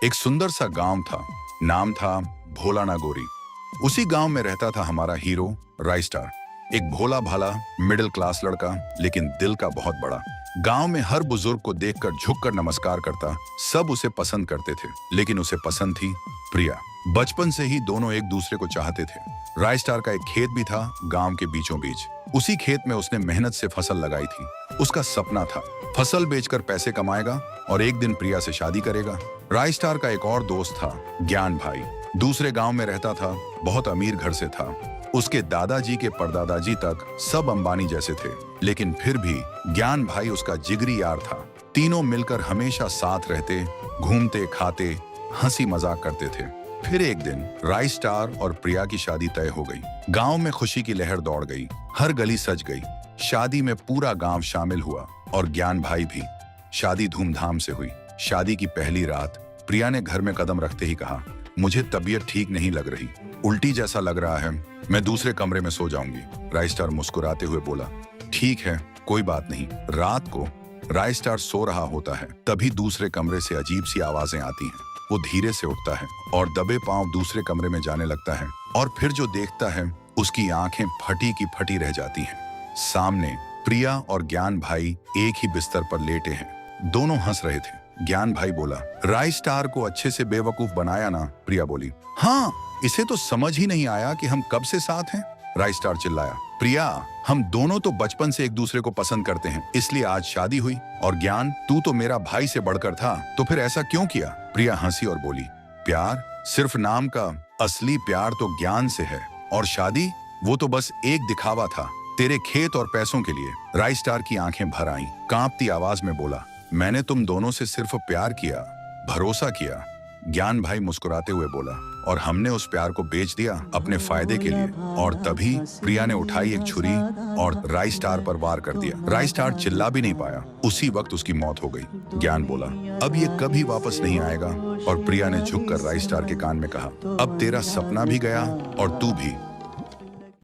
एक सुंदर सा गांव था। नाम था भोला नागोरी। उसी गांव में रहता था हमारा हीरो राइस्टार। एक भोला भाला मिडिल क्लास लड़का, लेकिन दिल का बहुत बड़ा। गांव में हर बुजुर्ग को देखकर झुककर नमस्कार करता। सब उसे पसंद करते थे, लेकिन उसे पसंद थी प्रिया। बचपन से ही दोनों एक दूसरे को चाहते थे। राइस्टार का एक खेत भी था गांव के बीचों बीच। उसी खेत में उसने मेहनत से फसल लगाई थी। उसका सपना था फसल बेचकर पैसे कमाएगा और एक दिन प्रिया से शादी करेगा। राइस्टार का एक और दोस्त था ज्ञान भाई। दूसरे गांव में रहता था, बहुत अमीर घर से था। उसके दादाजी के परदादाजी तक सब अंबानी जैसे थे, लेकिन फिर भी ज्ञान भाई उसका जिगरी यार था। तीनों मिलकर हमेशा साथ रहते, घूमते खाते, हंसी मजाक करते थे। फिर एक दिन राइस्टार और प्रिया की शादी तय हो गई। गांव में खुशी की लहर दौड़ गई, हर गली सज गई। शादी में पूरा गांव शामिल हुआ और ज्ञान भाई भी। शादी धूमधाम से हुई। शादी की पहली रात प्रिया ने घर में कदम रखते ही कहा, मुझे तबीयत ठीक नहीं लग रही, उल्टी जैसा लग रहा है, मैं दूसरे कमरे में सो जाऊंगी। राइस्टार मुस्कुराते हुए बोला, ठीक है, कोई बात नहीं। रात को राइस्टार सो रहा होता है, तभी दूसरे कमरे से अजीब सी आवाजें आती हैं। वो धीरे से उठता है और दबे पांव दूसरे कमरे में जाने लगता है, और फिर जो देखता है उसकी आंखें फटी की फटी रह जाती हैं। सामने प्रिया और ज्ञान भाई एक ही बिस्तर पर लेटे हैं। दोनों हंस रहे थे। ज्ञान भाई बोला, राइस्टार को अच्छे से बेवकूफ बनाया ना? प्रिया बोली, हाँ, इसे तो समझ ही नहीं आया कि हम कब से साथ हैं। राइस्टार चिल्लाया, प्रिया, हम दोनों तो बचपन से एक दूसरे को पसंद करते हैं, इसलिए आज शादी हुई। और ज्ञान, तू तो मेरा भाई से बढ़कर था, तो फिर ऐसा क्यों किया? प्रिया हंसी और बोली, प्यार सिर्फ नाम का, असली प्यार तो ज्ञान से है, और शादी वो तो बस एक दिखावा था तेरे खेत और पैसों के लिए। राइस्टार की आंखें भर आईं, कांपती आवाज में बोला, मैंने तुम दोनों से सिर्फ प्यार किया, भरोसा किया। ज्ञान भाई मुस्कुराते हुए बोला, और हमने उस प्यार को बेच दिया अपने फायदे के लिए। और तभी प्रिया ने उठाई एक छुरी और राइस्टार पर वार कर दिया। राइस्टार चिल्ला भी नहीं पाया। उसी वक्त उसकी मौत हो गई। ज्ञान बोला, अब ये कभी वापस नहीं आएगा। और प्रिया ने झुककर राइस्टार के कान में कहा, अब तेरा सपना भी गया और तू भी।